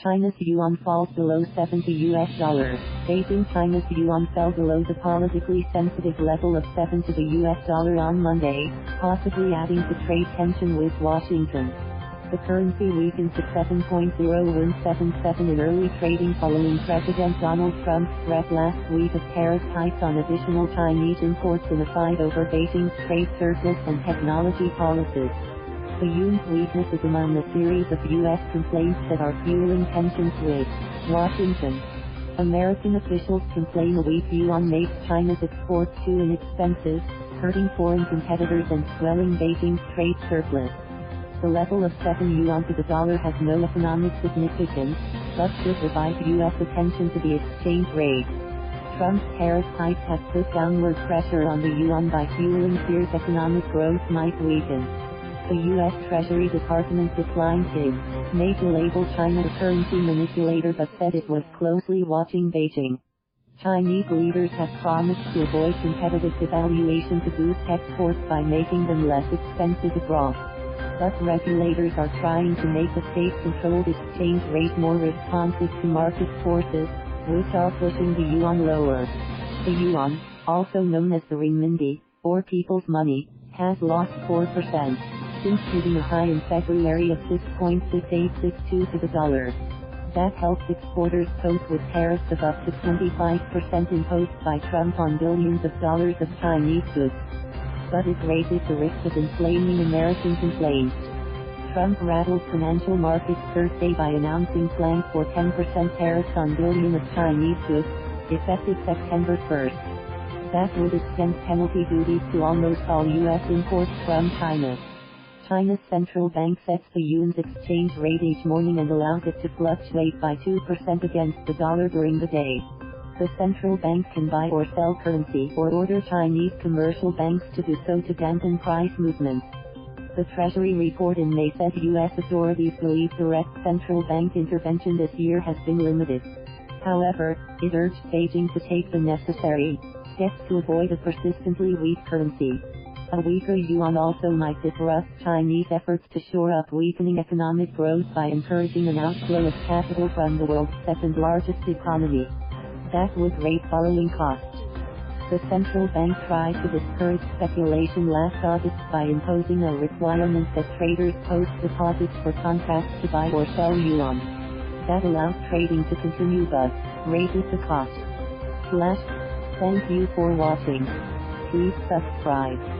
China's yuan falls below 70 US dollars. Beijing. China's yuan fell below the politically sensitive level of 7 to the US dollar on Monday, possibly adding to trade tension with Washington. The currency weakened to 7.0177 in early trading following President Donald Trump's threat last week of tariff hikes on additional Chinese imports in a fight over Beijing's trade surplus and technology policies. The yuan's weakness is among a series of U.S. complaints that are fueling tensions with Washington. American officials complain a weak yuan makes China's exports too inexpensive, hurting foreign competitors and swelling Beijing's trade surplus. The level of 7 yuan to the dollar has no economic significance, but should revive U.S. attention to the exchange rate. Trump's tariff hikes have put downward pressure on the yuan by fueling fears economic growth might weaken. The U.S. Treasury Department declined in May to label China a currency manipulator but said it was closely watching Beijing. Chinese leaders have promised to avoid competitive devaluation to boost exports by making them less expensive abroad. But regulators are trying to make the state-controlled exchange rate more responsive to market forces, which are pushing the yuan lower. The yuan, also known as the renminbi, or people's money, has lost 4%, since hitting a high in February of 6.6862 to the dollar. That helps exporters cope with tariffs of up to 25% imposed by Trump on billions of dollars of Chinese goods. But it raises the risk of inflaming American complaints. Trump rattled financial markets Thursday by announcing plans for 10% tariffs on billions of Chinese goods, effective September 1st. That would extend penalty duties to almost all U.S. imports from China. China's central bank sets the yuan's exchange rate each morning and allows it to fluctuate by 2% against the dollar during the day. The central bank can buy or sell currency or order Chinese commercial banks to do so to dampen price movements. The Treasury report in May said U.S. authorities believe direct central bank intervention this year has been limited. However, it urged Beijing to take the necessary steps to avoid a persistently weak currency. A weaker yuan also might disrupt Chinese efforts to shore up weakening economic growth by encouraging an outflow of capital from the world's second largest economy. That would raise borrowing costs. The central bank tried to discourage speculation last August by imposing a requirement that traders post deposits for contracts to buy or sell yuan. That allows trading to continue but raises the cost. Thank you for watching. Please subscribe.